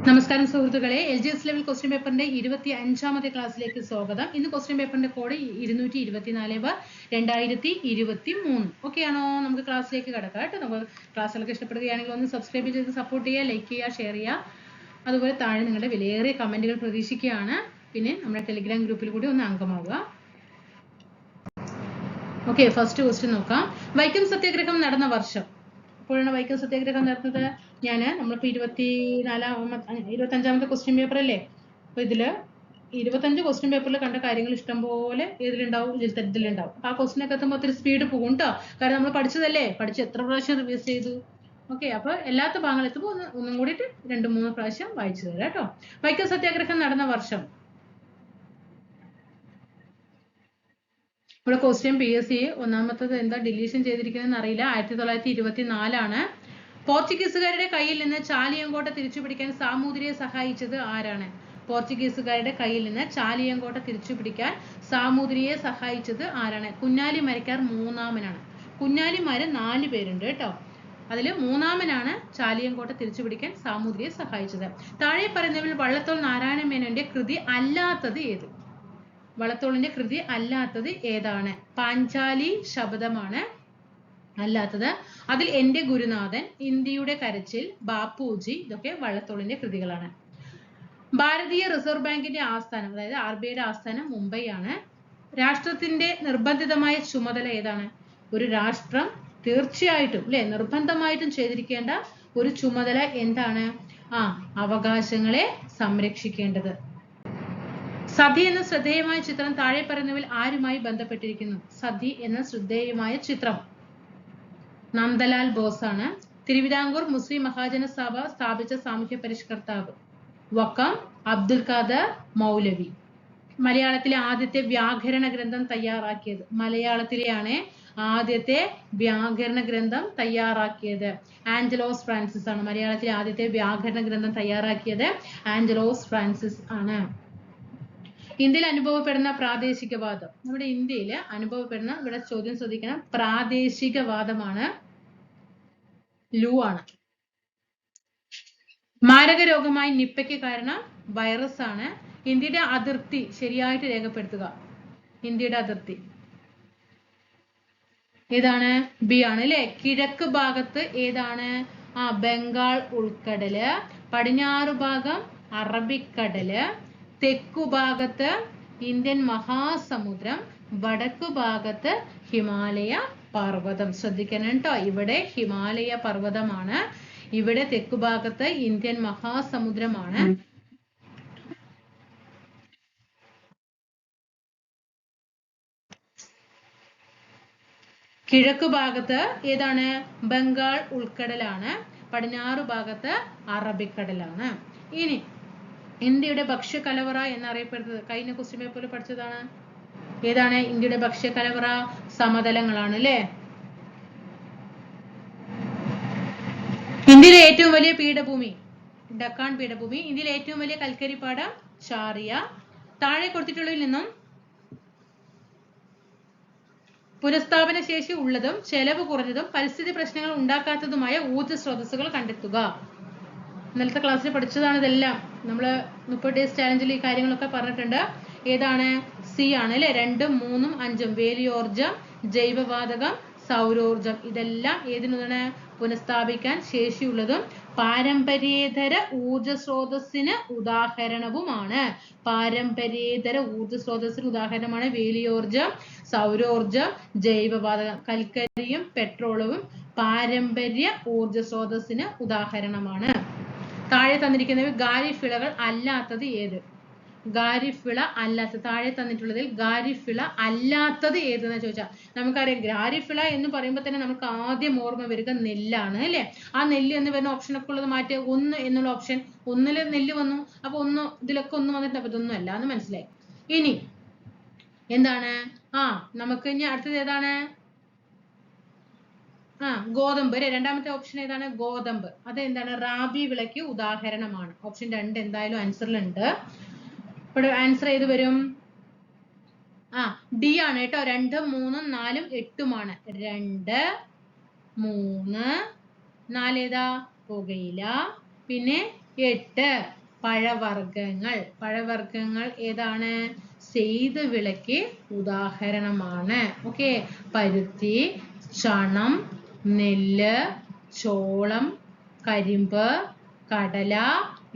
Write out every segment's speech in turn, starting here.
നമസ്കാരം സുഹൃത്തുക്കളെ, LGS level question പേപ്പറിന്റെ 25ാമത്തെ ക്ലാസ്സിലേക്ക് സ്വാഗതം. ഇന്ന് ക്വസ്റ്റ്യൻ പേപ്പറിന്റെ കോഡ് 224/2023. ഓക്കെ ആണോ? നമുക്ക് ക്ലാസ്സിലേക്ക് കടക്കാം കേട്ടോ. നമുക്ക് ക്ലാസ്സുകളൊക്കെ ഇഷ്ടപ്പെടുകയാണെങ്കിൽ ഒന്ന് സബ്സ്ക്രൈബ് ചെയ്ത് സപ്പോർട്ട് ചെയ്യുക, ലൈക്ക് ചെയ്യുക, ഷെയർ ചെയ്യുക. അതുപോലെ താഴെ നിങ്ങളുടെ വിലയേറിയ കമന്റുകൾ പ്രതീക്ഷിക്കുകയാണ്. പിന്നെ നമ്മുടെ ടെലിഗ്രാം ഗ്രൂപ്പിൽ കൂടി ഒന്ന് അംഗമാവുക. ഓക്കെ, ഫസ്റ്റ് ക്വസ്റ്റ്യൻ നോക്കാം. വൈക്കം സത്യാഗ്രഹം നടന്ന വർഷം. എപ്പോഴാണ് വൈക്കം സത്യാഗ്രഹം നടന്നത്? നമ്മളിപ്പോ 25ാമത്തെ ക്വസ്റ്റ്യൻ പേപ്പർ അല്ലേ? അപ്പൊ ഇതില് 25 ക്വസ്റ്റ്യൻ പേപ്പറിൽ കണ്ട കാര്യങ്ങൾ ഇഷ്ടംപോലെ ഇതിലുണ്ടാവും, ഇതിലുണ്ടാവും. അപ്പൊ ആ ക്വസ്റ്റ്യൻ ഒക്കെ എത്തുമ്പോൾ ഒത്തിരി സ്പീഡ് പോകും കേട്ടോ. കാരണം നമ്മൾ പഠിച്ചതല്ലേ, പഠിച്ച് എത്ര പ്രാവശ്യം റിവൈസ് ചെയ്തു. ഓക്കെ, അപ്പൊ എല്ലാത്ത ഭാഗങ്ങൾ എത്തുമ്പോൾ ഒന്നും കൂടിയിട്ട് 2-3 പ്രാവശ്യം വായിച്ചു തരാം കേട്ടോ. വൈക്കം സത്യാഗ്രഹം നടന്ന വർഷം. ഇവിടെ ക്വസ്റ്റ്യൻ PSC ഒന്നാമത്തത് എന്താ ഡിലീഷൻ ചെയ്തിരിക്കുന്നതെന്ന് അറിയില്ല. 1924 പോർച്ചുഗീസുകാരുടെ കയ്യിൽ നിന്ന് ചാലിയങ്കോട്ട തിരിച്ചുപിടിക്കാൻ സാമൂതിരിയെ സഹായിച്ചത് ആരാണ്? പോർച്ചുഗീസുകാരുടെ കയ്യിൽ നിന്ന് ചാലിയങ്കോട്ട തിരിച്ചുപിടിക്കാൻ സാമൂതിരിയെ സഹായിച്ചത് ആരാണ്? കുഞ്ഞാലി മരക്കാർ മൂന്നാമനാണ്. കുഞ്ഞാലിമാര് 4 പേരുണ്ട് കേട്ടോ. അതില് മൂന്നാമനാണ് ചാലിയങ്കോട്ട തിരിച്ചുപിടിക്കാൻ സാമൂതിരിയെ സഹായിച്ചത്. താഴെ പറയുന്നവരിൽ വള്ളത്തോൾ നാരായണ മേനോന്റെ കൃതി അല്ലാത്തത് ഏത്? വള്ളത്തോളിന്റെ കൃതി അല്ലാത്തത് ഏതാണ്? പാഞ്ചാലി ശബദമാണ് അല്ലാത്തത്. അതിൽ എന്റെ ഗുരുനാഥൻ, ഇന്ത്യയുടെ കരച്ചിൽ, ബാപ്പുജി ഇതൊക്കെ വള്ളത്തോളിന്റെ കൃതികളാണ്. ഭാരതീയ റിസർവ് ബാങ്കിന്റെ ആസ്ഥാനം, അതായത് RBIയുടെ ആസ്ഥാനം മുംബൈ ആണ്. രാഷ്ട്രത്തിന്റെ നിർബന്ധിതമായ ചുമതല ഏതാണ്? ഒരു രാഷ്ട്രം തീർച്ചയായിട്ടും നിർബന്ധമായിട്ടും ചെയ്തിരിക്കേണ്ട ഒരു ചുമതല എന്താണ്? അവകാശങ്ങളെ സംരക്ഷിക്കേണ്ടത്. സതി എന്ന ശ്രദ്ധേയമായ ചിത്രം താഴെ പറയുന്നവരിൽ ആരുമായി ബന്ധപ്പെട്ടിരിക്കുന്നു? സതി എന്ന ശ്രദ്ധേയമായ ചിത്രം നന്ദലാൽ ബോസ് ആണ്. തിരുവിതാംകൂർ മുസ്ലിം മഹാജന സഭ സ്ഥാപിച്ച സാമൂഹ്യ പരിഷ്കർത്താവ് വക്കം അബ്ദുൽ ഖാദർ മൗലവി. മലയാളത്തിലെ ആദ്യത്തെ വ്യാകരണ ഗ്രന്ഥം തയ്യാറാക്കിയത്? മലയാളത്തിലെയാണ് ആദ്യത്തെ വ്യാകരണ ഗ്രന്ഥം തയ്യാറാക്കിയത് ആഞ്ചലോസ് ഫ്രാൻസിസ് ആണ്. മലയാളത്തിലെ ആദ്യത്തെ വ്യാകരണ ഗ്രന്ഥം തയ്യാറാക്കിയത് ആഞ്ചലോസ് ഫ്രാൻസിസ് ആണ്. ഇന്ത്യയിൽ അനുഭവപ്പെടുന്ന പ്രാദേശികവാദം. നമ്മുടെ ഇന്ത്യയിൽ അനുഭവപ്പെടുന്ന, ഇവിടെ ചോദ്യം ചോദിക്കണം, പ്രാദേശികവാദമാണ്. ലൂ ആണ്. മാരക രോഗമായി നിപ്പയ്ക്ക് കാരണം വൈറസ് ആണ്. ഇന്ത്യയുടെ അതിർത്തി ശരിയായിട്ട് രേഖപ്പെടുത്തുക. ഇന്ത്യയുടെ അതിർത്തി ഏതാണ്? ബി ആണ് അല്ലെ. കിഴക്ക് ഭാഗത്ത് ഏതാണ്? ബംഗാൾ ഉൾക്കടല്. പടിഞ്ഞാറ് ഭാഗം അറബിക്കടല്. തെക്കു ഭാഗത്ത് ഇന്ത്യൻ മഹാസമുദ്രം. വടക്കു ഭാഗത്ത് ഹിമാലയ പർവ്വതം. ശ്രദ്ധിക്കണം കേട്ടോ, ഇവിടെ ഹിമാലയ പർവ്വതമാണ്. ഇവിടെ തെക്കു ഭാഗത്ത് ഇന്ത്യൻ മഹാസമുദ്രമാണ്. കിഴക്കു ഭാഗത്ത് ഏതാണ്? ബംഗാൾ ഉൾക്കടലാണ്. പടിഞ്ഞാറ് ഭാഗത്ത് അറബിക്കടലാണ്. ഇനി ഇന്ത്യയുടെ ഭക്ഷ്യകലവറ എന്നറിയപ്പെടുന്നത് കഴിഞ്ഞ ക്വസ്റ്റ്യൻ പേപ്പറിൽ പഠിച്ചതാണ്. ഏതാണ് ഇന്ത്യയുടെ ഭക്ഷ്യകലവറ? സമതലങ്ങളാണ് അല്ലെ. ഇന്ത്യയിലെ ഏറ്റവും വലിയ പീഠഭൂമി ഡക്കാൻ പീഠഭൂമി. ഇന്ത്യയിലെ ഏറ്റവും വലിയ കൽക്കരിപ്പാടം ഷാറിയ. താഴെ കൊടുത്തിട്ടുള്ളതിൽ നിന്നും പുനഃസ്ഥാപന ശേഷി ഉള്ളതും ചെലവ് കുറഞ്ഞതും പരിസ്ഥിതി പ്രശ്നങ്ങൾ ഉണ്ടാക്കാത്തതുമായ ഊർജ്ജ സ്രോതസ്സുകൾ കണ്ടെത്തുക. ഇന്നലത്തെ ക്ലാസ്സിൽ പഠിച്ചതാണ് ഇതെല്ലാം. നമ്മള് 30 ഡേയ്സ് ചാലഞ്ചിൽ ഈ കാര്യങ്ങളൊക്കെ പറഞ്ഞിട്ടുണ്ട്. ഏതാണ്? സി ആണ് അല്ലെ. 2, 3, 5 വേലിയോർജം, ജൈവവാതകം, സൗരോർജം ഇതെല്ലാം ഏതിനാണ്? പുനഃസ്ഥാപിക്കാൻ ശേഷിയുള്ളതും പാരമ്പര്യേതര ഊർജ സ്രോതസ്സിന് ഉദാഹരണവുമാണ്. പാരമ്പര്യേതര ഊർജ സ്രോതസ്സിന് ഉദാഹരണമാണ് വേലിയോർജം, സൗരോർജം, ജൈവവാതകം. കൽക്കരിയും പെട്രോളും പാരമ്പര്യ ഊർജ സ്രോതസ്സിന് ഉദാഹരണമാണ്. താഴെ തന്നിരിക്കുന്നവ ഖാരിഫ് വിളകൾ അല്ലാത്തത് ഏത്? ഖാരിഫ് വിള അല്ലാത്തത് താഴെ തന്നിട്ടുള്ളതിൽ ഖാരിഫ് വിള അല്ലാത്തത് ഏതെന്ന് ചോദിച്ചാൽ നമുക്കറിയാം. ഖാരിഫ് വിള എന്ന് പറയുമ്പോൾ തന്നെ നമുക്ക് ആദ്യം ഓർമ്മ വരിക നെല്ലാണ് അല്ലെ. ആ നെല്ല് എന്ന് വരുന്ന ഓപ്ഷൻ ഒക്കെ ഉള്ളത് മാറ്റി 1 എന്നുള്ള ഓപ്ഷൻ. 1-ല് നെല്ല് വന്നു. അപ്പൊ ഇതിലൊക്കെ 1 വന്നിട്ട് അപ്പൊ ഇതൊന്നും അല്ല എന്ന് മനസ്സിലായി. ഇനി എന്താണ്? നമുക്ക് ഇനി അടുത്തത് ഏതാണ്? ഗോതമ്പ് അല്ലെ. രണ്ടാമത്തെ ഓപ്ഷൻ ഏതാണ്? ഗോതമ്പ്. അത് എന്താണ്? റാബി വിളയ്ക്ക് ഉദാഹരണമാണ്. ഓപ്ഷൻ 2 എന്തായാലും ആൻസറിലുണ്ട്. ഇപ്പോൾ ആൻസർ ഏത് വരും? ഡി ആണ് കേട്ടോ. 2, 3, 4, 8 2, 3, 4 ഏതാ? പുകയില. പിന്നെ 8 പഴവർഗ്ഗങ്ങൾ. പഴവർഗ്ഗങ്ങൾ ഏതാണ്? സെയ്ത് വിളയ്ക്ക് ഉദാഹരണമാണ്. ഓക്കെ, പരുത്തി, ചണം, നെല്ല്, ചോളം, കരിമ്പ്, കടല,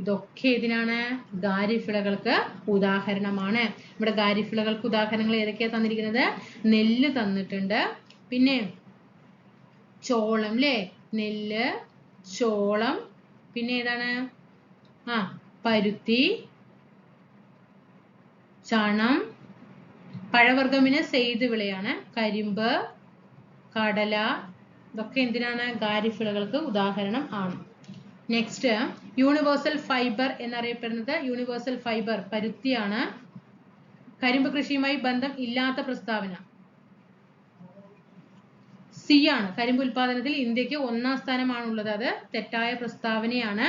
ഇതൊക്കെ ഇതിനാണ് ഖാരിഫ് വിളകൾക്ക് ഉദാഹരണമാണ്. ഇവിടെ ഖാരിഫ് വിളകൾക്ക് ഉദാഹരണങ്ങൾ ഏതൊക്കെയാ തന്നിരിക്കുന്നത്? നെല്ല് തന്നിട്ടുണ്ട്, പിന്നെ ചോളം അല്ലേ, നെല്ല്, ചോളം, പിന്നെ ഏതാണ്? പരുത്തി, ചണം, പഴവർഗ്ഗമിന് സെയ്ത് വിളയാണ്, കരിമ്പ്, കടല, ഇതൊക്കെ എന്തിനാണ്? ഖാരിഫ് വിളകൾക്ക് ഉദാഹരണം ആണ്. നെക്സ്റ്റ്, യൂണിവേഴ്സൽ ഫൈബർ എന്നറിയപ്പെടുന്നത്, യൂണിവേഴ്സൽ ഫൈബർ പരുത്തിയാണ്. കരിമ്പ് കൃഷിയുമായി ബന്ധം ഇല്ലാത്ത പ്രസ്താവന സി ആണ്. കരിമ്പ് ഉൽപാദനത്തിൽ ഇന്ത്യക്ക് 1ാം സ്ഥാനമാണുള്ളത്. അത് തെറ്റായ പ്രസ്താവനയാണ്.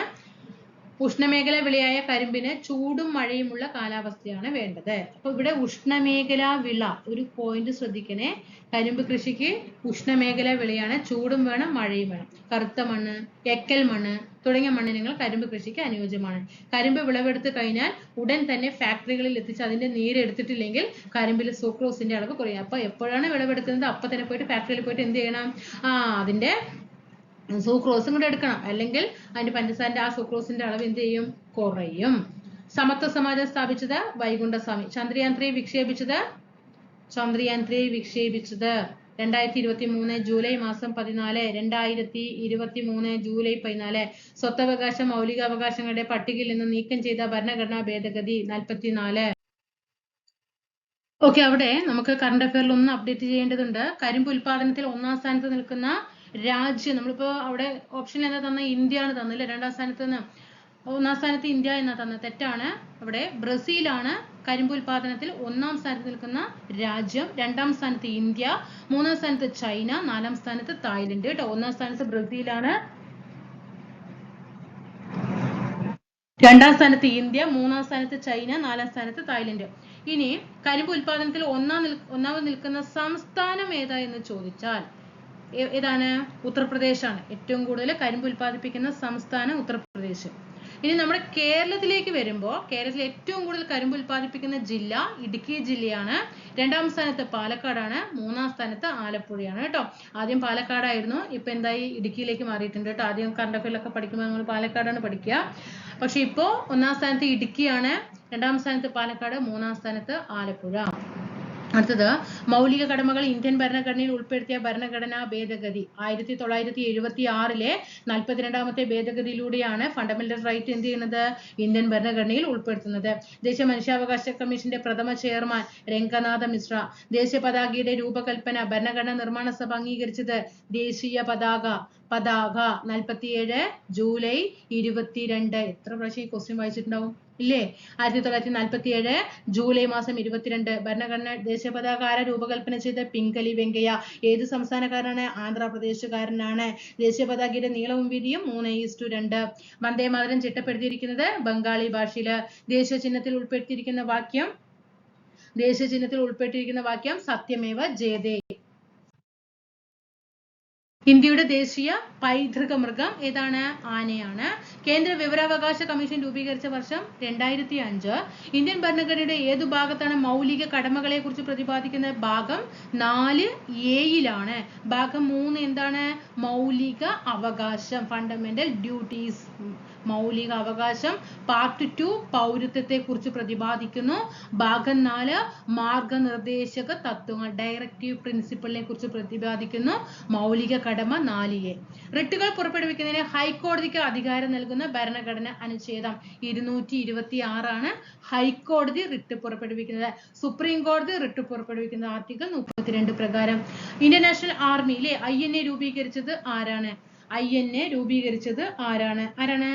ഉഷ്ണമേഖലാ വിളയായ കരിമ്പിന് ചൂടും മഴയുമുള്ള കാലാവസ്ഥയാണ് വേണ്ടത്. അപ്പൊ ഇവിടെ ഉഷ്ണമേഖലാ വിള, ഒരു പോയിന്റ് ശ്രദ്ധിക്കണേ. കരിമ്പ് കൃഷിക്ക് ഉഷ്ണമേഖലാ വിളയാണ്, ചൂടും വേണം മഴയും വേണം. കറുത്ത മണ്ണ്, എക്കൽ മണ്ണ് തുടങ്ങിയ മണ്ണിനങ്ങൾ കരിമ്പ് കൃഷിക്ക് അനുയോജ്യമാണ്. കരിമ്പ് വിളവെടുത്ത് കഴിഞ്ഞാൽ ഉടൻ തന്നെ ഫാക്ടറികളിൽ എത്തിച്ച് അതിന്റെ നീര് എടുത്തിട്ടില്ലെങ്കിൽ കരിമ്പിൽ സൂക്രോസിന്റെ അളവ് കുറയും. അപ്പൊ എപ്പോഴാണ് വിളവെടുക്കുന്നത് അപ്പൊ തന്നെ പോയിട്ട് ഫാക്ടറിയിൽ പോയിട്ട് എന്ത് ചെയ്യണം? അതിന്റെ സൂക്രോസും കൂടെ എടുക്കണം, അല്ലെങ്കിൽ അതിന്റെ പഞ്ചസാരന്റെ ആ സൂക്രോസിന്റെ അളവ് എന്ത് ചെയ്യും? കുറയും. സമത്വ സമാജം സ്ഥാപിച്ചത് വൈകുണ്ഠസ്വാമി. ചന്ദ്രയാൻ 3 വിക്ഷേപിച്ചത് 2023 ജൂലൈ മാസം 14. 2023 ജൂലൈ 14. സ്വത്തവകാശ മൗലികാവകാശങ്ങളുടെ പട്ടികയിൽ നിന്ന് നീക്കം ചെയ്ത ഭരണഘടനാ ഭേദഗതി 44. ഓക്കെ, അവിടെ നമുക്ക് കറണ്ട് അഫയറിൽ ഒന്ന് അപ്ഡേറ്റ് ചെയ്യേണ്ടതുണ്ട്. കരിമ്പ് ഉൽപാദനത്തിൽ 1ാം സ്ഥാനത്ത് നിൽക്കുന്ന രാജ്യം, നമ്മളിപ്പോ അവിടെ ഓപ്ഷനിൽ എന്താ തന്ന? ഇന്ത്യ ആണ് തന്നില്ലേ. 2ാം സ്ഥാനത്ത് നിന്ന് 1ാം സ്ഥാനത്ത് ഇന്ത്യ എന്നാ തന്നത്, തെറ്റാണ്. അവിടെ ബ്രസീലാണ് കരിമ്പ് ഉൽപാദനത്തിൽ 1ാം സ്ഥാനത്ത് നിൽക്കുന്ന രാജ്യം. 2ാം സ്ഥാനത്ത് ഇന്ത്യ, 3ാം സ്ഥാനത്ത് ചൈന, 4ാം സ്ഥാനത്ത് തായ്ലൻഡ് കേട്ടോ. 1ാം സ്ഥാനത്ത് ബ്രസീലാണ്, 2ാം സ്ഥാനത്ത് ഇന്ത്യ, 3ാം സ്ഥാനത്ത് ചൈന, 4ാം സ്ഥാനത്ത് തായ്ലൻഡ്. ഇനി കരിമ്പ് ഉൽപാദനത്തിൽ ഒന്നാമത് നിൽക്കുന്ന സംസ്ഥാനം ഏതാ എന്ന് ചോദിച്ചാൽ ഏതാണ്? ഉത്തർപ്രദേശ് ആണ്. ഏറ്റവും കൂടുതൽ കരിമ്പ് ഉൽപ്പാദിപ്പിക്കുന്ന സംസ്ഥാനം ഉത്തർപ്രദേശ്. ഇനി നമ്മുടെ കേരളത്തിലേക്ക് വരുമ്പോൾ കേരളത്തിൽ ഏറ്റവും കൂടുതൽ കരിമ്പ് ഉൽപ്പാദിപ്പിക്കുന്ന ജില്ല ഇടുക്കി ജില്ലയാണ്. 2ാം സ്ഥാനത്ത് പാലക്കാടാണ്, 3ാം സ്ഥാനത്ത് ആലപ്പുഴയാണ് കേട്ടോ. ആദ്യം പാലക്കാടായിരുന്നു, ഇപ്പൊ എന്തായി? ഇടുക്കിയിലേക്ക് മാറിയിട്ടുണ്ട് കേട്ടോ. ആദ്യം കറണ്ട് അഫയറിലൊക്കെ പഠിക്കുമ്പോൾ നമ്മൾ പാലക്കാടാണ് പഠിക്കുക. പക്ഷെ ഇപ്പോ 1ാം സ്ഥാനത്ത് ഇടുക്കിയാണ്, 2ാം സ്ഥാനത്ത് പാലക്കാട്, 3ാം സ്ഥാനത്ത് ആലപ്പുഴ. അടുത്തത്, മൗലിക കടമകൾ ഇന്ത്യൻ ഭരണഘടനയിൽ ഉൾപ്പെടുത്തിയ ഭരണഘടനാ ഭേദഗതി 1976 42ാമത്തെ ഭേദഗതിയിലൂടെയാണ് ഫണ്ടമെന്റൽ റൈറ്റ് എന്ത് ചെയ്യുന്നത്? ഇന്ത്യൻ ഭരണഘടനയിൽ ഉൾപ്പെടുത്തുന്നത്. ദേശീയ മനുഷ്യാവകാശ കമ്മീഷന്റെ പ്രഥമ ചെയർമാൻ രംഗനാഥ മിശ്ര. ദേശീയ പതാകയുടെ രൂപകൽപ്പന ഭരണഘടനാ നിർമ്മാണ സഭ അംഗീകരിച്ചത് ദേശീയ പതാക 47 ജൂലൈ 22. എത്ര പ്രാവശ്യം ഈ ക്വസ്റ്റ്യൻ വായിച്ചിട്ടുണ്ടാവും ഇല്ലേ? 1947 ജൂലൈ മാസം 22 ഭരണഘടന ദേശീയ പതാക ആരാ രൂപകൽപ്പന ചെയ്ത? പിംഗലി വെങ്കയ്യ. ഏത് സംസ്ഥാനക്കാരനാണ്? ആന്ധ്രാപ്രദേശുകാരനാണ്. ദേശീയ പതാകയുടെ നീളവും വീതിയും 3:2. വന്ദേ മാതരം ചിട്ടപ്പെടുത്തിയിരിക്കുന്നത് ബംഗാളി ഭാഷയില്. ദേശീയ ചിഹ്നത്തിൽ ഉൾപ്പെട്ടിരിക്കുന്ന വാക്യം സത്യമേവ ജയതേ. ഇന്ത്യയുടെ ദേശീയ പൈതൃക മൃഗം ഏതാണ്? ആനയാണ്. കേന്ദ്ര വിവരാവകാശ കമ്മീഷൻ രൂപീകരിച്ച വർഷം 2005. ഇന്ത്യൻ ഭരണഘടനയുടെ ഏതു ഭാഗത്താണ് മൗലിക കടമകളെ കുറിച്ച് പ്രതിപാദിക്കുന്നത്? ഭാഗം 4A ഭാഗം 3 എന്താണ്? മൗലിക അവകാശം, ഫണ്ടമെന്റൽ ഡ്യൂട്ടീസ്. മൗലിക അവകാശം. പാർട്ട് 2 പൗരത്വത്തെ കുറിച്ച് പ്രതിപാദിക്കുന്നു. ഭാഗം 4 മാർഗനിർദ്ദേശക തത്വങ്ങൾ, ഡയറക്റ്റീവ് പ്രിൻസിപ്പിളിനെ കുറിച്ച് പ്രതിപാദിക്കുന്നു. മൗലിക കടമ 4A. റിട്ടുകൾ പുറപ്പെടുവിക്കുന്നതിന് ഹൈക്കോടതിക്ക് അധികാരം നൽകുന്ന ഭരണഘടന അനുച്ഛേദം 226 ആണ്. ഹൈക്കോടതി റിട്ട് പുറപ്പെടുവിക്കുന്നത്. സുപ്രീം കോടതി റിട്ട് പുറപ്പെടുവിക്കുന്നത് ആർട്ടിക്കിൾ 32 പ്രകാരം. ഇന്ത്യൻ നാഷണൽ ആർമിയിലെ INA രൂപീകരിച്ചത് ആരാണ്? ആരാണ്?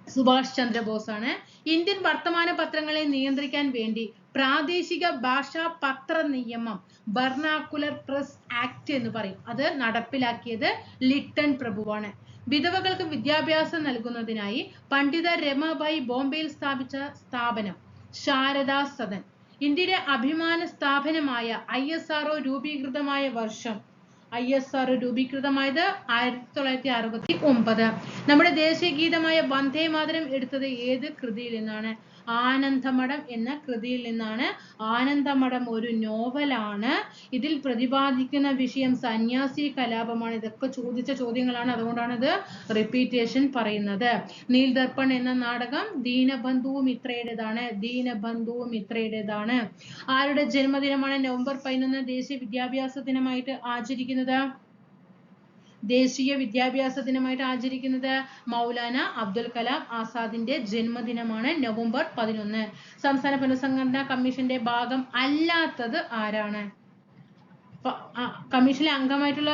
സുഭാഷ് ചന്ദ്രബോസ് ആണ്. ഇന്ത്യൻ വർത്തമാന പത്രങ്ങളെ നിയന്ത്രിക്കാൻ വേണ്ടി പ്രാദേശിക ഭാഷാ പത്ര നിയമം, വെർനാക്കുലർ പ്രസ് ആക്ട് എന്ന് പറയും, അത് നടപ്പിലാക്കിയത് ലിട്ടൺ പ്രഭുവാണ്. വിധവകൾക്ക് വിദ്യാഭ്യാസം നൽകുന്നതിനായി പണ്ഡിത രമാബായി ബോംബെയിൽ സ്ഥാപിച്ച സ്ഥാപനം ശാരദാ സദൻ. ഇന്ത്യയുടെ അഭിമാന സ്ഥാപനമായ ISRO രൂപീകൃതമായ വർഷം ISR രൂപീകൃതമായത് 1969. നമ്മുടെ ദേശീയ ഗീതമായ വന്ദേ മാതരം എടുത്തത് ഏത് കൃതിയിൽ നിന്നാണ്? ആനന്ദമഠം എന്ന കൃതിയിൽ നിന്നാണ്. ആനന്ദമഠം ഒരു നോവലാണ്. ഇതിൽ പ്രതിപാദിക്കുന്ന വിഷയം സന്യാസി കലാപമാണ്. ഇതൊക്കെ ചോദിച്ച ചോദ്യങ്ങളാണ്, അതുകൊണ്ടാണ് ഇത് റിപ്പീറ്റേഷൻ പറയുന്നത്. നീൽദർപ്പൺ എന്ന നാടകം ദീനബന്ധു മിത്രയുടേതാണ്. ദീനബന്ധു മിത്രയുടേതാണ്. ആരുടെ ജന്മദിനമാണ് നവംബർ 11 ദേശീയ വിദ്യാഭ്യാസ ദിനമായിട്ട് ആചരിക്കുന്നത്? ദേശീയ വിദ്യാഭ്യാസ ദിനമായിട്ട് ആചരിക്കുന്നത് മൗലാന അബ്ദുൽ കലാം ആസാദിന്റെ ജന്മദിനമാണ് നവംബർ 11. സംസ്ഥാന പുനഃസംഘടനാ കമ്മീഷന്റെ ഭാഗം അല്ലാത്തത് ആരാണ്? കമ്മീഷനിലെ അംഗമായിട്ടുള്ള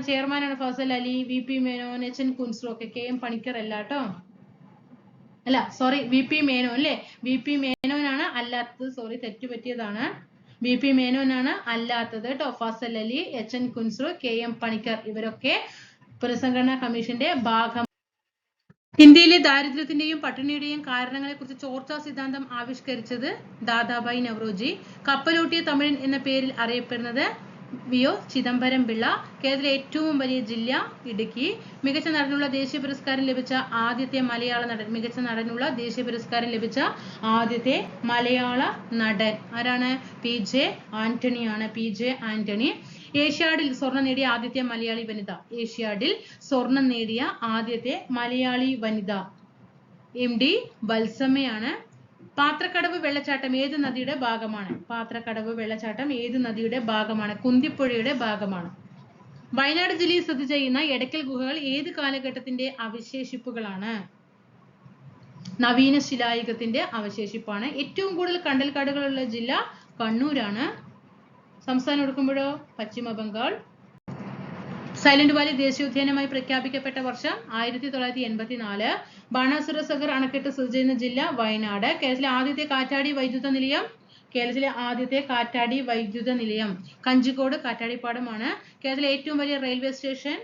ചെയർമാനാണ് ഫസൽ അലി, VP മേനോൻ, HN കുൻസ്രു ഒക്കെ. KM പണിക്കർ അല്ല കേട്ടോ, അല്ല സോറി VP മേനോൻ അല്ലേ, VP മേനോനാണ് അല്ലാത്തത്. സോറി തെറ്റുപറ്റിയതാണ്. VP മേനോനാണ് അല്ലാത്തത് കേട്ടോ. ഫസൽ അലി, HN കുൻസ്രു, KM പണിക്കർ ഇവരൊക്കെ പുനഃസംഘടനാ കമ്മീഷന്റെ ഭാഗം. ഇന്ത്യയിലെ ദാരിദ്ര്യത്തിന്റെയും പട്ടിണിയുടെയും കാരണങ്ങളെ കുറിച്ച് ചോർച്ചാ സിദ്ധാന്തം ആവിഷ്കരിച്ചത് ദാദാഭായ് നവറോജി. കപ്പലോട്ടിയ തമിഴൻ എന്ന പേരിൽ അറിയപ്പെടുന്നത് VO ചിദംബരം പിള്ള. കേരളത്തിലെ ഏറ്റവും വലിയ ജില്ല ഇടുക്കി. മികച്ച നടനുള്ള ദേശീയ പുരസ്കാരം ലഭിച്ച ആദ്യത്തെ മലയാള നടൻ. മികച്ച നടനുള്ള ദേശീയ പുരസ്കാരം ലഭിച്ച ആദ്യത്തെ മലയാള നടൻ ആരാണ്? PJ ആന്റണിയാണ്. PJ ആന്റണി. ഏഷ്യാഡിൽ സ്വർണം നേടിയ ആദ്യത്തെ മലയാളി വനിത. ഏഷ്യാഡിൽ സ്വർണം നേടിയ ആദ്യത്തെ മലയാളി വനിത MD വത്സമ്മയാണ്. പാത്രക്കടവ് വെള്ളച്ചാട്ടം ഏത് നദിയുടെ ഭാഗമാണ്? പാത്രക്കടവ് വെള്ളച്ചാട്ടം ഏത് നദിയുടെ ഭാഗമാണ്? കുന്തിപ്പുഴയുടെ ഭാഗമാണ്. വയനാട് ജില്ലയിൽ സ്ഥിതി ചെയ്യുന്ന എടക്കൽ ഗുഹകൾ ഏത് കാലഘട്ടത്തിന്റെ അവശേഷിപ്പുകളാണ്? നവീന ശിലായുഗത്തിന്റെ അവശേഷിപ്പാണ്. ഏറ്റവും കൂടുതൽ കണ്ടൽക്കാടുകളുള്ള ജില്ല കണ്ണൂരാണ്. സംസ്ഥാനം എടുക്കുമ്പോഴോ പശ്ചിമ ബംഗാൾ. സൈലന്റ് വാലി ദേശീയോദ്യാനമായി പ്രഖ്യാപിക്കപ്പെട്ട വർഷം 1984. ബാണാസുര സാഗർ അണക്കെട്ട് സ്ഥിതി ചെയ്യുന്ന ജില്ല വയനാട്. കേരളത്തിലെ ആദ്യത്തെ കാറ്റാടി വൈദ്യുത നിലയം. കേരളത്തിലെ ആദ്യത്തെ കാറ്റാടി വൈദ്യുത നിലയം കഞ്ചിക്കോട് കാറ്റാടിപ്പാടമാണ്. കേരളത്തിലെ ഏറ്റവും വലിയ റെയിൽവേ സ്റ്റേഷൻ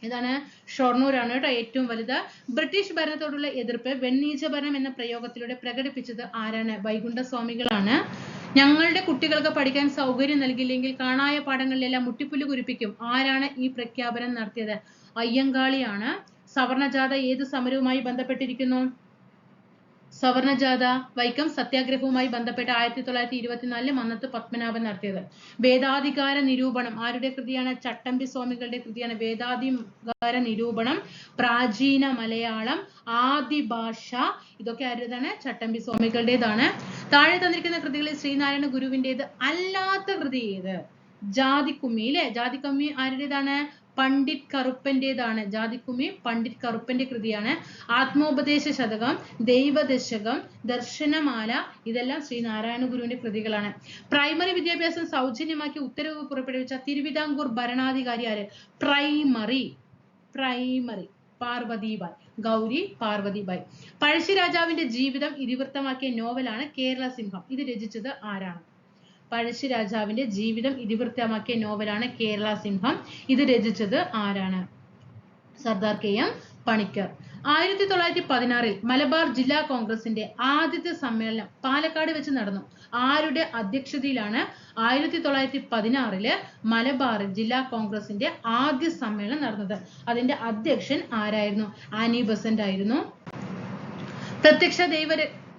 ഇതാണ്, ഷൊർണൂരാണ് കേട്ടോ ഏറ്റവും വലുത്. ബ്രിട്ടീഷ് ഭരണത്തോടുള്ള എതിർപ്പ് വെണ്ണീച്ച ഭരണം എന്ന പ്രയോഗത്തിലൂടെ പ്രകടിപ്പിച്ചത് ആരാണ്? വൈകുണ്ഠസ്വാമികളാണ്. ഞങ്ങളുടെ കുട്ടികൾക്ക് പഠിക്കാൻ സൗകര്യം നൽകില്ലെങ്കിൽ കാണായ പാഠങ്ങളിലെല്ലാം മുട്ടിപ്പുല്ല് കുരിപ്പിക്കും. ആരാണ് ഈ പ്രഖ്യാപനം നടത്തിയത്? അയ്യങ്കാളിയാണ്. സവർണജാഥ ഏത് സമരവുമായി ബന്ധപ്പെട്ടിരിക്കുന്നു? സവർണജാഥ വൈക്കം സത്യാഗ്രഹവുമായി ബന്ധപ്പെട്ട് 1924 മന്നത്ത് പത്മനാഭൻ നടത്തിയത്. വേദാധികാര നിരൂപണം ആരുടെ കൃതിയാണ്? ചട്ടമ്പി സ്വാമികളുടെ കൃതിയാണ്. വേദാധികാര നിരൂപണം, പ്രാചീന മലയാളം, ആദിഭാഷ ഇതൊക്കെ ആരുടേതാണ്? ചട്ടമ്പി സ്വാമികളുടേതാണ്. താഴെ തന്നിരിക്കുന്ന കൃതികളിൽ ശ്രീനാരായണ ഗുരുവിൻ്റെത് അല്ലാത്ത കൃതി ഏത്? ജാതിക്കുമ്മി അല്ലെ? ജാതിക്കുമ്മി ആരുടേതാണ്? പണ്ഡിറ്റ് കറുപ്പന്റേതാണ്. ജാതിക്കുമ്മി പണ്ഡിറ്റ് കറുപ്പന്റെ കൃതിയാണ്. ആത്മോപദേശ ശതകം, ദൈവദശകം, ദർശനമാല ഇതെല്ലാം ശ്രീനാരായണ ഗുരുവിന്റെ കൃതികളാണ്. പ്രൈമറി വിദ്യാഭ്യാസം സൗജന്യമാക്കി ഉത്തരവ് പുറപ്പെടുവിച്ച തിരുവിതാംകൂർ ഭരണാധികാരി ആര്? പ്രൈമറി പാർവതിബായ്, ഗൗരി പാർവതിബായ്. പഴശ്ശിരാജാവിന്റെ ജീവിതം ഇതിവൃത്തമാക്കിയ നോവലാണ് കേരള സിംഹം. ഇത് രചിച്ചത് ആരാണ്? പഴശ്ശിരാജാവിന്റെ ജീവിതം ഇതിവൃത്തമാക്കിയ നോവലാണ് കേരള സിംഹം. ഇത് രചിച്ചത് ആരാണ്? സർദാർ KM പണിക്കർ. 1916 മലബാർ ജില്ലാ കോൺഗ്രസിന്റെ ആദ്യത്തെ സമ്മേളനം പാലക്കാട് വെച്ച് നടന്നു. ആരുടെ അധ്യക്ഷതയിലാണ് 1916 മലബാർ ജില്ലാ കോൺഗ്രസിന്റെ ആദ്യ സമ്മേളനം നടന്നത്? അതിന്റെ അധ്യക്ഷൻ ആരായിരുന്നു? ആനി ബസന്റ് ആയിരുന്നു. പ്രത്യക്ഷ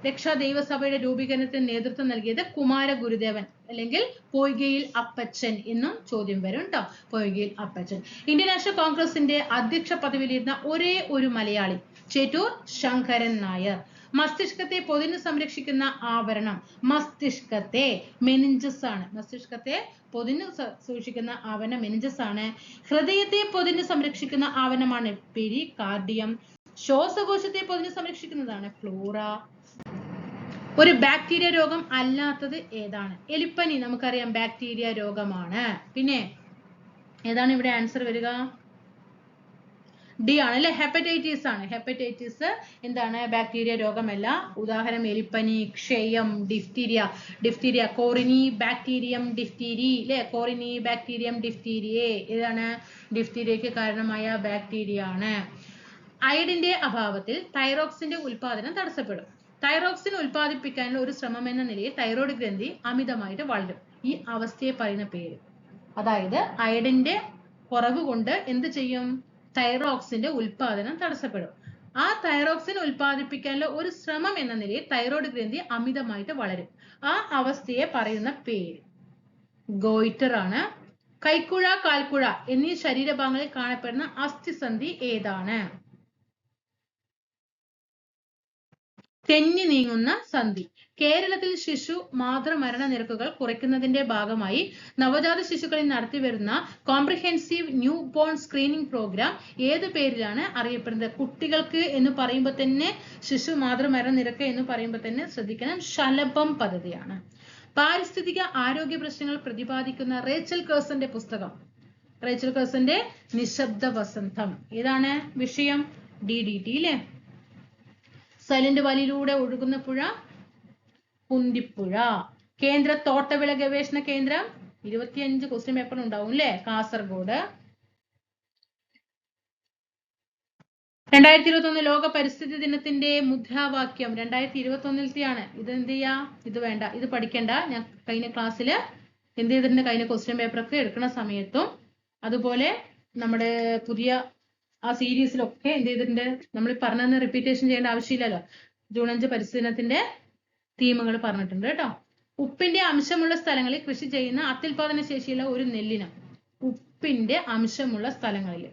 രക്ഷാ ദൈവസഭയുടെ രൂപീകരണത്തിന് നേതൃത്വം നൽകിയത് കുമാര ഗുരുദേവൻ അല്ലെങ്കിൽ പൊയ്കയിൽ അപ്പച്ചൻ എന്നും ചോദ്യം വരും കേട്ടോ. പൊയ്കയിൽ അപ്പച്ചൻ. ഇന്ത്യൻ നാഷണൽ കോൺഗ്രസിന്റെ അധ്യക്ഷ പദവിയിലിരുന്ന ഒരേ ഒരു മലയാളി ചേറ്റൂർ ശങ്കരൻ നായർ. മസ്തിഷ്കത്തെ പൊതിഞ്ഞ് സംരക്ഷിക്കുന്ന ആവരണം. മസ്തിഷ്കത്തെ മെനിഞ്ചസ് ആണ്. മസ്തിഷ്കത്തെ പൊതിഞ്ഞ് സൂക്ഷിക്കുന്ന ആവരണം മെനിഞ്ചസ് ആണ്. ഹൃദയത്തെ പൊതിഞ്ഞ് സംരക്ഷിക്കുന്ന ആവരണമാണ് പെരികാർഡിയം. ശ്വാസകോശത്തെ പൊതിഞ്ഞ് സംരക്ഷിക്കുന്നതാണ് ഫ്ലോറ. ഒരു ബാക്ടീരിയ രോഗം അല്ലാത്തത് ഏതാണ്? എലിപ്പനി നമുക്കറിയാം ബാക്ടീരിയ രോഗമാണ്. പിന്നെ ഏതാണ് ഇവിടെ ആൻസർ വരിക? D ആണ് അല്ലെ? ഹെപ്പറ്റൈറ്റിസ് ആണ്. ഹെപ്പറ്റൈറ്റിസ് എന്താണ്? ബാക്ടീരിയ രോഗമല്ല. ഉദാഹരണം എലിപ്പനി, ക്ഷയം, ഡിഫ്തീരിയ, കോറിനി ബാക്ടീരിയം ഡിഫ്തീരി അല്ലെ? കോറിനി ബാക്ടീരിയം ഡിഫ്തീരിയെ ഏതാണ്? ഡിഫ്തീരിയയ്ക്ക് കാരണമായ ബാക്ടീരിയ ആണ്. അയഡിന്റെ അഭാവത്തിൽ തൈറോക്സിന്റെ ഉൽപാദനം തടസ്സപ്പെടും. തൈറോക്സിൻ ഉൽപ്പാദിപ്പിക്കാനുള്ള ഒരു ശ്രമം എന്ന നിലയിൽ തൈറോയ്ഡ് ഗ്രന്ഥി അമിതമായിട്ട് വളരും. ഈ അവസ്ഥയെ പറയുന്ന പേര്? അതായത് അയഡിന്റെ കുറവ് കൊണ്ട് എന്ത് ചെയ്യും? തൈറോക്സിന്റെ ഉൽപാദനം തടസ്സപ്പെടും. ആ തൈറോക്സിൻ ഉൽപ്പാദിപ്പിക്കാനുള്ള ഒരു ശ്രമം എന്ന നിലയിൽ തൈറോയ്ഡ് ഗ്രന്ഥി അമിതമായിട്ട് വളരും. ആ അവസ്ഥയെ പറയുന്ന പേര് ഗോയിറ്റർ ആണ്. കൈക്കുഴ, കാൽക്കുഴ എന്നീ ശരീരഭാഗങ്ങളിൽ കാണപ്പെടുന്ന അസ്ഥിസന്ധി ഏതാണ്? തെന്നി നീങ്ങുന്ന സന്ധി. കേരളത്തിൽ ശിശു മാതൃമരണ നിരക്കുകൾ കുറയ്ക്കുന്നതിന്റെ ഭാഗമായി നവജാത ശിശുക്കളിൽ നടത്തിവരുന്ന comprehensive newborn screening programme ഏത് പേരിലാണ് അറിയപ്പെടുന്നത്? കുട്ടികൾക്ക് എന്ന് പറയുമ്പോൾ തന്നെ, ശിശു മാതൃമരണ നിരക്ക് എന്ന് പറയുമ്പോൾ തന്നെ ശ്രദ്ധിക്കണം, ശലഭം പദ്ധതിയാണ്. പാരിസ്ഥിതിക ആരോഗ്യ പ്രശ്നങ്ങൾ പ്രതിപാദിക്കുന്ന റേച്ചൽ കേഴ്സന്റെ പുസ്തകം, റേച്ചൽ കേഴ്സന്റെ നിശബ്ദ വസന്തം. ഏതാണ് വിഷയം? DDT അല്ലെ? സൈലന്റ് വാലിയിലൂടെ ഒഴുകുന്ന പുഴ കുന്തിപ്പുഴ. കേന്ദ്ര തോട്ടവിള ഗവേഷണ കേന്ദ്രം 25 ക്വസ്റ്റ്യൻ പേപ്പർ ഉണ്ടാവും അല്ലെ? കാസർഗോഡ്. 2021 ലോക പരിസ്ഥിതി ദിനത്തിന്റെ മുദ്രാവാക്യം 2021-ലെത്തിയാണ്. ഇത് എന്ത് ചെയ്യാ? ഇത് വേണ്ട, ഇത് പഠിക്കണ്ട. ഞാൻ കഴിഞ്ഞ ക്ലാസ്സിൽ എന്ത് ചെയ്തിട്ടുണ്ട്? കഴിഞ്ഞ ക്വസ്റ്റ്യൻ പേപ്പർ ഒക്കെ എടുക്കുന്ന സമയത്തും അതുപോലെ നമ്മുടെ പുതിയ ആ സീരീസിലൊക്കെ എന്ത് ചെയ്തിട്ടുണ്ട്? നമ്മൾ പറഞ്ഞതെന്ന് റിപ്പീറ്റേഷൻ ചെയ്യേണ്ട ആവശ്യമില്ലല്ലോ. ജൂൺ 5 പരിസ്ഥിതി ദിനത്തിന്റെ തീമുകൾ പറഞ്ഞിട്ടുണ്ട് കേട്ടോ. ഉപ്പിന്റെ അംശമുള്ള സ്ഥലങ്ങളിൽ കൃഷി ചെയ്യുന്ന അത്യുൽപാദന ശേഷിയുള്ള ഒരു നെല്ലിനം. ഉപ്പിന്റെ അംശമുള്ള സ്ഥലങ്ങളിൽ.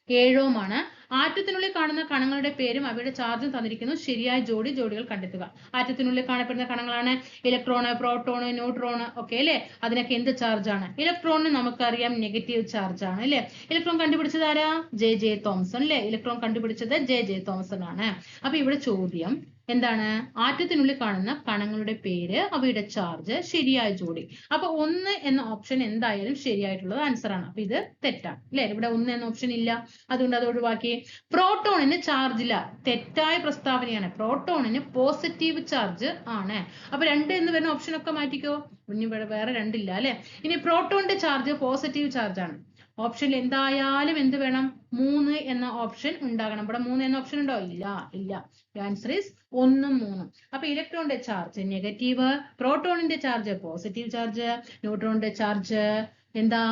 7ാണ് ആറ്റത്തിനുള്ളിൽ കാണുന്ന കണങ്ങളുടെ പേരും അവയുടെ ചാർജും തന്നിരിക്കുന്നു. ശരിയായ ജോഡികൾ കണ്ടെത്തുക. ആറ്റത്തിനുള്ളിൽ കാണപ്പെടുന്ന കണങ്ങളാണ് ഇലക്ട്രോണ്, പ്രോട്ടോണ്, ന്യൂട്രോണ് ഒക്കെ അല്ലെ? അതിനൊക്കെ എന്ത് ചാർജാണ്? ഇലക്ട്രോണിന് നമുക്കറിയാം നെഗറ്റീവ് ചാർജ് ആണ് അല്ലെ? ഇലക്ട്രോൺ കണ്ടുപിടിച്ചത് ആരാ? J.J. തോംസൺ അല്ലെ? ഇലക്ട്രോൺ കണ്ടുപിടിച്ചത് J.J. തോംസൺ ആണ്. അപ്പൊ ഇവിടെ ചോദ്യം എന്താണ്? ആറ്റത്തിനുള്ളിൽ കാണുന്ന കണങ്ങളുടെ പേര്, അവയുടെ ചാർജ്, ശരിയായ ജോഡി. അപ്പൊ 1 എന്ന ഓപ്ഷൻ എന്തായാലും ശരിയായിട്ടുള്ളത് ആൻസർ ആണ്. അപ്പൊ ഇത് തെറ്റാണ് അല്ലെ? ഇവിടെ 1 എന്ന ഓപ്ഷൻ ഇല്ല, അതുകൊണ്ട് അത് ഒഴിവാക്കി. പ്രോട്ടോണിന് ചാർജ് ഇല്ല, തെറ്റായ പ്രസ്താവനയാണ്. പ്രോട്ടോണിന് പോസിറ്റീവ് ചാർജ് ആണ്. അപ്പൊ 2 എന്ന് വരുന്ന ഓപ്ഷൻ ഒക്കെ മാറ്റിക്കോ. ഇനി വേറെ 2 ഇല്ല അല്ലെ? ഇനി പ്രോട്ടോണിന്റെ ചാർജ് പോസിറ്റീവ് ചാർജ് ആണ്. ഓപ്ഷനിൽ എന്തായാലും എന്ത് വേണം? 3 എന്ന ഓപ്ഷൻ ഉണ്ടാകണം. ഇവിടെ 3 എന്ന ഓപ്ഷൻ ഉണ്ടോ? ഇല്ല. ആൻസർ ഈസ് 1ഉം 3ഉം. അപ്പൊ ഇലക്ട്രോണിന്റെ ചാർജ് നെഗറ്റീവ്, പ്രോട്ടോണിന്റെ ചാർജ് പോസിറ്റീവ് ചാർജ്, ന്യൂട്രോണിന്റെ ചാർജ് എന്താ?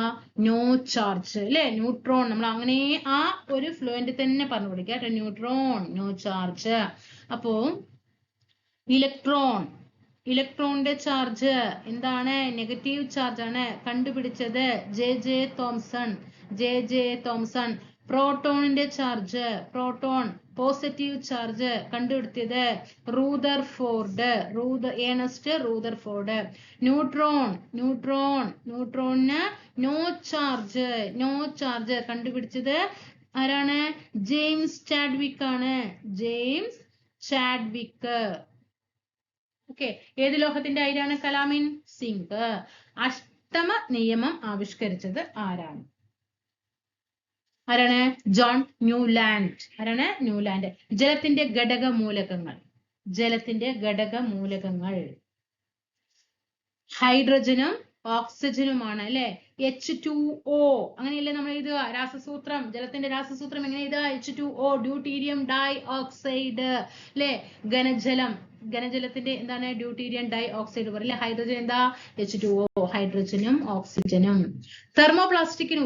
നോ ചാർജ് അല്ലെ? ന്യൂട്രോൺ നമ്മൾ അങ്ങനെ ആ ഒരു ഫ്ലുവന്റ് തന്നെ പറഞ്ഞു പഠിക്കാം. Neutron no charge. അപ്പോ ഇലക്ട്രോണിന്റെ ചാർജ് എന്താണ്? നെഗറ്റീവ് ചാർജ് ആണ്. കണ്ടുപിടിച്ചത് J.J. തോംസൺ. പ്രോട്ടോണിന്റെ ചാർജ്, പ്രോട്ടോൺ പോസിറ്റീവ് ചാർജ് കണ്ടുപിടിച്ചത് ഏണസ്റ്റ് റൂദർഫോർഡ്. ന്യൂട്രോണിന് നോ ചാർജ് കണ്ടുപിടിച്ചത് ആരാണ്? ജെയിംസ് ചാഡ്വിക് ആണ്. ഓക്കെ. ഏത് ലോഹത്തിന്റെ അയിരാണ് കലാമിൻ? സിങ്ക്. അഷ്ടമ നിയമം ആവിഷ്കരിച്ചത് ആരാണ്? John Newland. ന്യൂലാൻഡ്. ജലത്തിന്റെ ഘടകമൂലകങ്ങൾ ഹൈഡ്രജനും ഓക്സിജനുമാണ് അല്ലെ? H2O അങ്ങനെയല്ലേ നമ്മൾ എഴുതുക? രാസസൂത്രം, ജലത്തിന്റെ രാസസൂത്രം എങ്ങനെ എഴുതുക? H2O, ഡ്യൂട്ടീരിയം ഡൈ ഓക്സൈഡ് അല്ലെ? ഘനജലത്തിന്റെ എന്താണ്? ഡ്യൂട്ടീരിയം ഡൈ ഓക്സൈഡ് പറയില്ലേ? ഹൈഡ്രജൻ എന്താ? H2O, ഹൈഡ്രജനും ഓക്സിജനും. തെർമോപ്ലാസ്റ്റിക്കിന്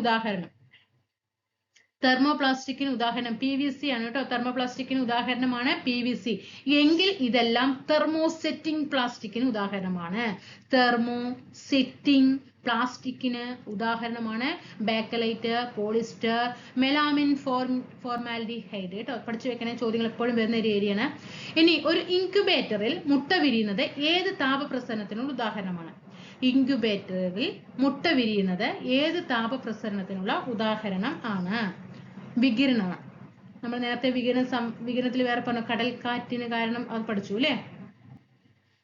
ഉദാഹരണം PVC ആണ് കേട്ടോ. തെർമോപ്ലാസ്റ്റിക്കിന് ഉദാഹരണമാണ് PVC. എങ്കിൽ ഇതെല്ലാം തെർമോസെറ്റിംഗ് പ്ലാസ്റ്റിക്കിന് ഉദാഹരണമാണ്. തെർമോസെറ്റിംഗ് പ്ലാസ്റ്റിക്കിന് ഉദാഹരണമാണ് ബേക്കലൈറ്റ്, പോളിസ്റ്റർ, മെലാമിൻ, ഫോർമാൽഡിഹൈഡ് കേട്ടോ. പഠിച്ചു വെക്കണേ, ചോദ്യങ്ങൾ എപ്പോഴും വരുന്ന ഒരു ഏരിയയാണ്. ഇനി ഒരു ഇൻക്യുബേറ്ററിൽ മുട്ട വിരിയുന്നത് ഏത് താപപ്രസരണത്തിനുള്ള ഉദാഹരണമാണ്? ഇൻക്യുബേറ്ററിൽ മുട്ട വിരിയുന്നത് ഏത് താപപ്രസരണത്തിനുള്ള ഉദാഹരണം ആണ്? വികിരണമാണ്. നമ്മൾ നേരത്തെ വികിരണത്തിൽ വേറെ പറഞ്ഞു, കടൽക്കാറ്റിന് കാരണം അത് പഠിച്ചു അല്ലെ?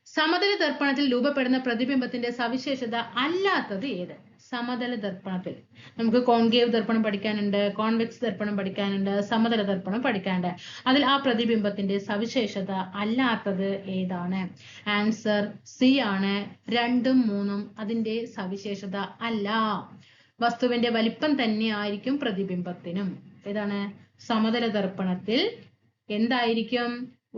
സമതല ദർപ്പണത്തിൽ രൂപപ്പെടുന്ന പ്രതിബിംബത്തിന്റെ സവിശേഷത അല്ലാത്തത് ഏത്? സമതല ദർപ്പണത്തിൽ നമുക്ക് കോൺകേവ് ദർപ്പണം പഠിക്കാനുണ്ട്, കോൺവെക്സ് ദർപ്പണം പഠിക്കാനുണ്ട്, സമതല ദർപ്പണം പഠിക്കാനുണ്ട്. അതിൽ ആ പ്രതിബിംബത്തിന്റെ സവിശേഷത അല്ലാത്തത് ഏതാണ്? ആൻസർ C ആണ്. 2ഉം 3ഉം അതിന്റെ സവിശേഷത അല്ല. വസ്തുവിന്റെ വലിപ്പം തന്നെ ആയിരിക്കും പ്രതിബിംബത്തിനും. ഏതാണ്? സമതല ദർപ്പണത്തിൽ എന്തായിരിക്കും?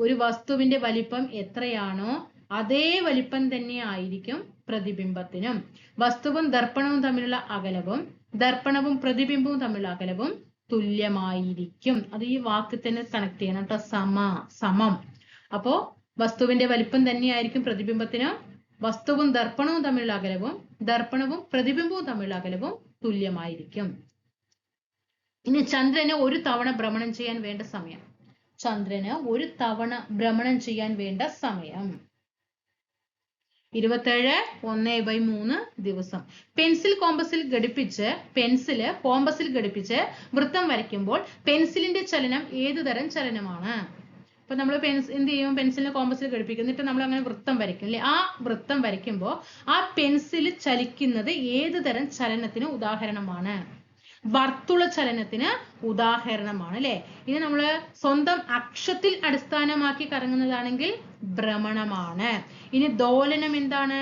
ഒരു വസ്തുവിന്റെ വലിപ്പം എത്രയാണോ അതേ വലിപ്പം തന്നെ ആയിരിക്കും പ്രതിബിംബത്തിനും. വസ്തുവും ദർപ്പണവും തമ്മിലുള്ള അകലവും ദർപ്പണവും പ്രതിബിംബവും തമ്മിലുള്ള അകലവും തുല്യമായിരിക്കും. അത് ഈ വാക്കിൽ തന്നെ കണക്ട് ചെയ്യണം കേട്ടോ. സമം. അപ്പോ വസ്തുവിന്റെ വലിപ്പം തന്നെയായിരിക്കും പ്രതിബിംബത്തിനും. വസ്തുവും ദർപ്പണവും തമ്മിലുള്ള അകലവും ദർപ്പണവും പ്രതിബിംബവും തമ്മിലുള്ള അകലവും തുല്യമായിരിക്കും. ഇനി ചന്ദ്രന് ഒരു തവണ ഭ്രമണം ചെയ്യാൻ വേണ്ട സമയം. ചന്ദ്രന് ഒരു തവണ ഭ്രമണം ചെയ്യാൻ വേണ്ട സമയം 27 ദിവസം. പെൻസിൽ കോമ്പസിൽ ഘടിപ്പിച്ച് വൃത്തം വരയ്ക്കുമ്പോൾ പെൻസിലിന്റെ ചലനം ഏതു തരം ചലനമാണ്? അപ്പൊ നമ്മൾ എന്ത് ചെയ്യും? പെൻസിലിനെ കോമ്പസിൽ ഘടിപ്പിക്കും, എന്നിട്ട് നമ്മൾ അങ്ങനെ വൃത്തം വരയ്ക്കും അല്ലെ? ആ വൃത്തം വരയ്ക്കുമ്പോൾ ആ പെൻസിൽ ചലിക്കുന്നത് ഏത് തരം ചലനത്തിന് ഉദാഹരണമാണ്? വർത്തുള ചലനത്തിന് ഉദാഹരണമാണ് അല്ലെ? ഇനി നമ്മൾ സ്വന്തം അക്ഷത്തിൽ അടിസ്ഥാനമാക്കി കറങ്ങുന്നതാണെങ്കിൽ ഭ്രമണമാണ്. ഇനി ദോലനം എന്താണ്?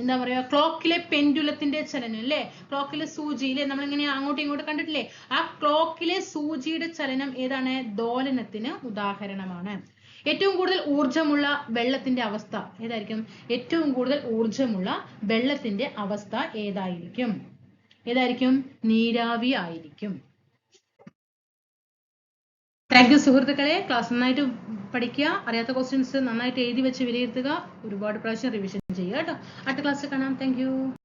എന്താ പറയാ, ക്ലോക്കിലെ പെൻഡുലത്തിന്റെ ചലനം അല്ലെ? ക്ലോക്കിലെ സൂചിയിലെ നമ്മളിങ്ങനെ അങ്ങോട്ടും ഇങ്ങോട്ടും കണ്ടിട്ടില്ലേ? ആ ക്ലോക്കിലെ സൂചിയുടെ ചലനം ഏതാണ്? ദോലനത്തിന് ഉദാഹരണമാണ്. ഏറ്റവും കൂടുതൽ ഊർജമുള്ള വെള്ളത്തിന്റെ അവസ്ഥ ഏതായിരിക്കും? ഏറ്റവും കൂടുതൽ ഊർജമുള്ള വെള്ളത്തിന്റെ അവസ്ഥ ഏതായിരിക്കും? നീരാവി ആയിരിക്കും. താങ്ക് യു സുഹൃത്തുക്കളെ. ക്ലാസ് നന്നായിട്ട് പഠിക്കുക. അറിയാത്ത ക്വസ്റ്റ്യൻസ് നന്നായിട്ട് എഴുതി വെച്ച് വിലയിരുത്തുക. ഒരുപാട് പ്രാവശ്യം റിവിഷൻ ചെയ്യുക കേട്ടോ. അടുത്ത ക്ലാസ്സിൽ കാണാം. Thank you.